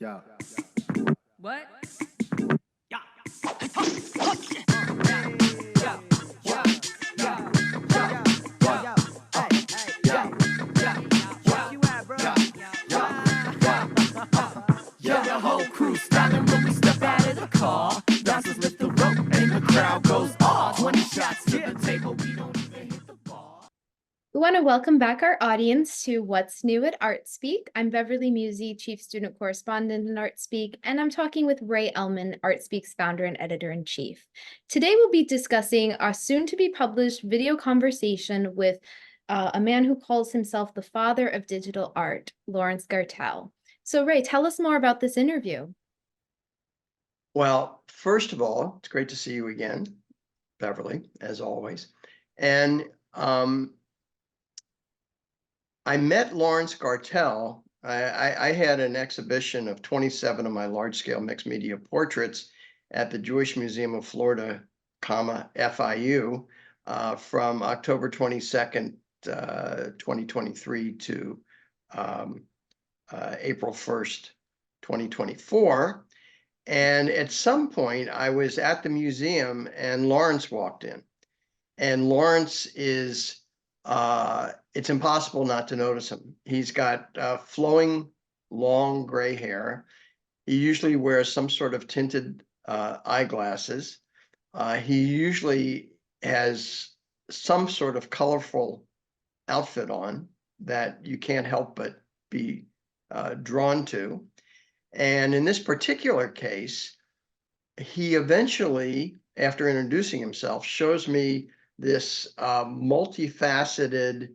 Yeah. What? Yeah. Yeah, the whole crew styling when we step out of the car. Bouncers lift the rope and the crowd goes off. 20 shots to the table, we don't even hit the bar. We want to welcome back our audience to What's New at ArtSpeak. I'm Beverly Musey, Chief Student Correspondent in ArtSpeak, and I'm talking with Ray Ellman, ArtSpeak's founder and editor-in-chief. Today we'll be discussing our soon-to-be-published video conversation with a man who calls himself the father of digital art, Laurence Gartel. So Ray, tell us more about this interview. Well, first of all, it's great to see you again, Beverly, as always. And I met Laurence Gartel. I had an exhibition of 27 of my large-scale mixed media portraits at the Jewish Museum of Florida, FIU, from October 22nd, 2023 to April 1st, 2024. And at some point, I was at the museum and Laurence walked in. And Laurence is, it's impossible not to notice him. He's got flowing, long gray hair. He usually wears some sort of tinted eyeglasses. He usually has some sort of colorful outfit on that you can't help but be drawn to. And in this particular case, he eventually, after introducing himself, shows me this multifaceted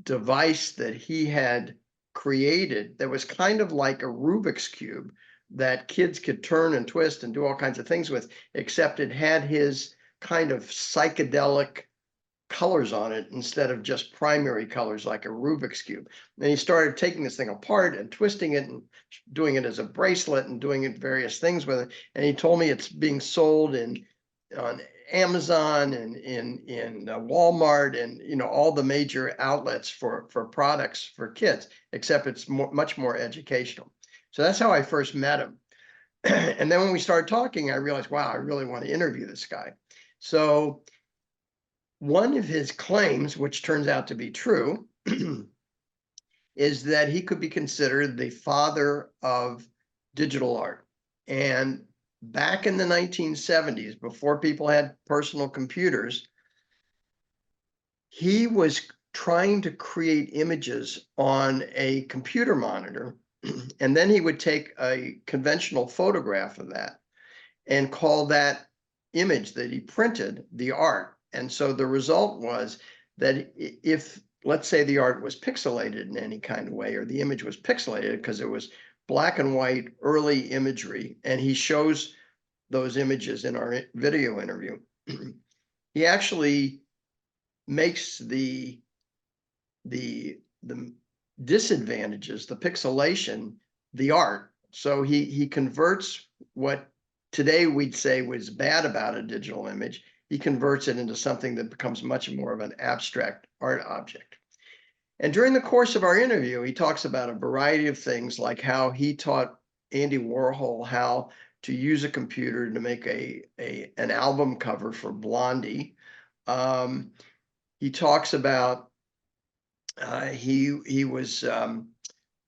device that he had created that was kind of like a Rubik's Cube that kids could turn and twist and do all kinds of things with, except it had his kind of psychedelic colors on it instead of just primary colors like a Rubik's Cube. And he started taking this thing apart and twisting it and doing it as a bracelet and doing it various things with it. And he told me it's being sold on Amazon and in Walmart and all the major outlets for products for kids, except it's much more educational. So that's how I first met him. And then when we started talking, I realized, wow, I really want to interview this guy. So one of his claims, which turns out to be true, is that he could be considered the father of digital art. And back in the 1970s, before people had personal computers, he was trying to create images on a computer monitor, and then he would take a conventional photograph of that and call that image that he printed the art. And so the result was that if, let's say, the art was pixelated in any kind of way, or the image was pixelated because it was black and white early imagery, and he shows those images in our video interview, he actually makes the disadvantages, the pixelation, the art. So he converts what today we'd say was bad about a digital image. He converts it into something that becomes much more of an abstract art object. And during the course of our interview, he talks about a variety of things, like how he taught Andy Warhol how to use a computer to make an album cover for Blondie. He talks about he was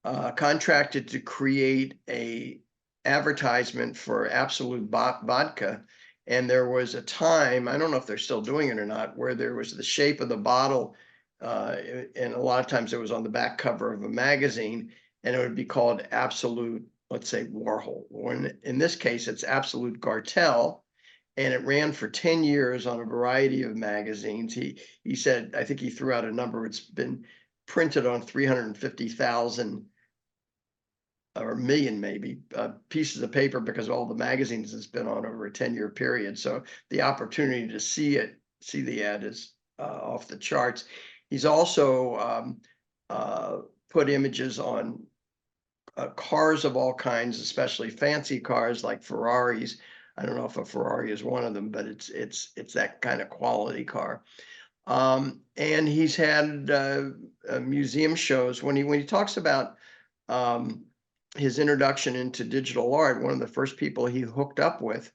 contracted to create a advertisement for Absolute Vodka. And there was a time, I don't know if they're still doing it or not, where there was the shape of the bottle, and a lot of times it was on the back cover of a magazine, and it would be called Absolute, let's say, Warhol. When in this case, it's Absolute Gartel, and it ran for 10 years on a variety of magazines. He said, I think he threw out a number, it's been printed on 350,000 or a million maybe pieces of paper because of all the magazines it's been on over a 10-year period. So the opportunity to see the ad is off the charts. He's also put images on cars of all kinds, especially fancy cars like Ferraris. I don't know if a Ferrari is one of them, but it's that kind of quality car. And he's had museum shows. When he talks about his introduction into digital art, one of the first people he hooked up with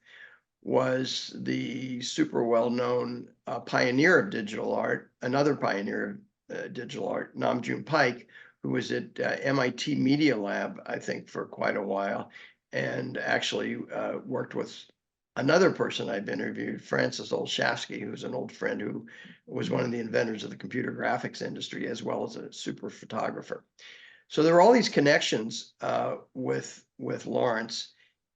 was the super well-known pioneer of digital art, another pioneer of digital art, Namjoon Pike, who was at MIT Media Lab, I think, for quite a while, and actually worked with another person I've interviewed, Francis Olszewski, who's an old friend who was one of the inventors of the computer graphics industry, as well as a super photographer. So there are all these connections with Laurence,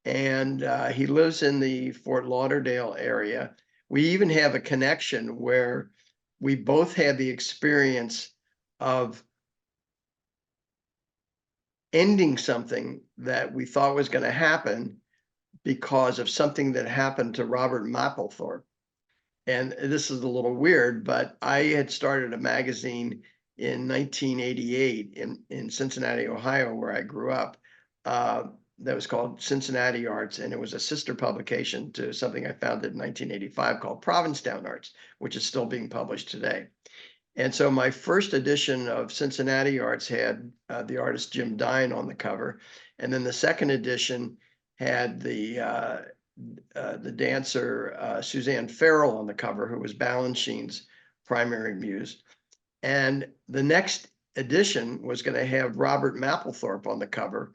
and he lives in the Fort Lauderdale area. We even have a connection where we both had the experience of ending something that we thought was going to happen because of something that happened to Robert Mapplethorpe. And this is a little weird, but I had started a magazine in 1988 in Cincinnati, Ohio, where I grew up, that was called Cincinnati Arts, and it was a sister publication to something I founded in 1985 called Provincetown Arts, which is still being published today. And so my first edition of Cincinnati Arts had the artist Jim Dine on the cover, and then the second edition had the dancer Suzanne Farrell on the cover, who was Balanchine's primary muse. And the next edition was going to have Robert Mapplethorpe on the cover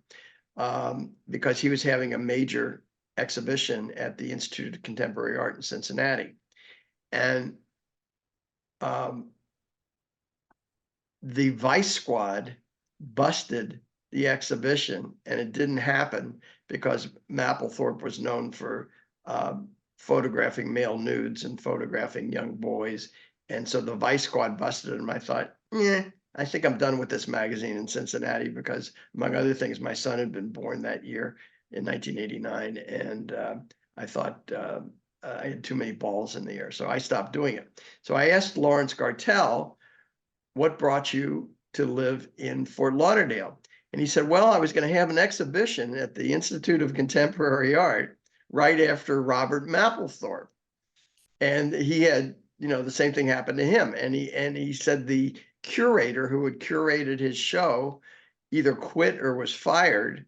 because he was having a major exhibition at the Institute of Contemporary Art in Cincinnati. And the Vice Squad busted the exhibition, and it didn't happen because Mapplethorpe was known for photographing male nudes and photographing young boys. And so the Vice Squad busted it, and I thought, yeah, I think I'm done with this magazine in Cincinnati because, among other things, my son had been born that year in 1989, and I thought I had too many balls in the air, so I stopped doing it. So I asked Laurence Gartel, what brought you to live in Fort Lauderdale? And he said, well, I was going to have an exhibition at the Institute of Contemporary Art right after Robert Mapplethorpe. And he had, the same thing happened to him. And he said the curator who had curated his show either quit or was fired.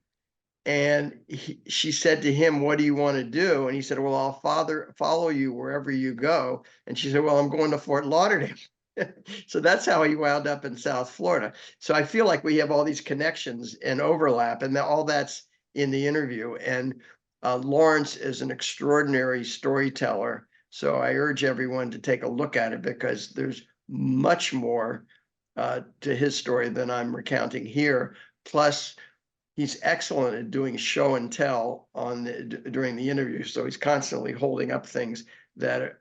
And she said to him, what do you want to do? And he said, well, I'll follow you wherever you go. And she said, well, I'm going to Fort Lauderdale. So that's how he wound up in South Florida. So I feel like we have all these connections and overlap, and all that's in the interview. And Laurence is an extraordinary storyteller. So I urge everyone to take a look at it because there's much more to his story than I'm recounting here. Plus, he's excellent at doing show and tell during the interview. So he's constantly holding up things that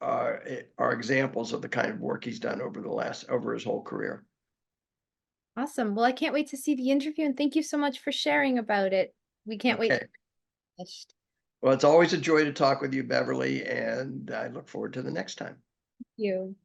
are examples of the kind of work he's done over his whole career. Awesome. Well, I can't wait to see the interview, and thank you so much for sharing about it. We can't wait. Well, it's always a joy to talk with you, Beverly, and I look forward to the next time. Thank you.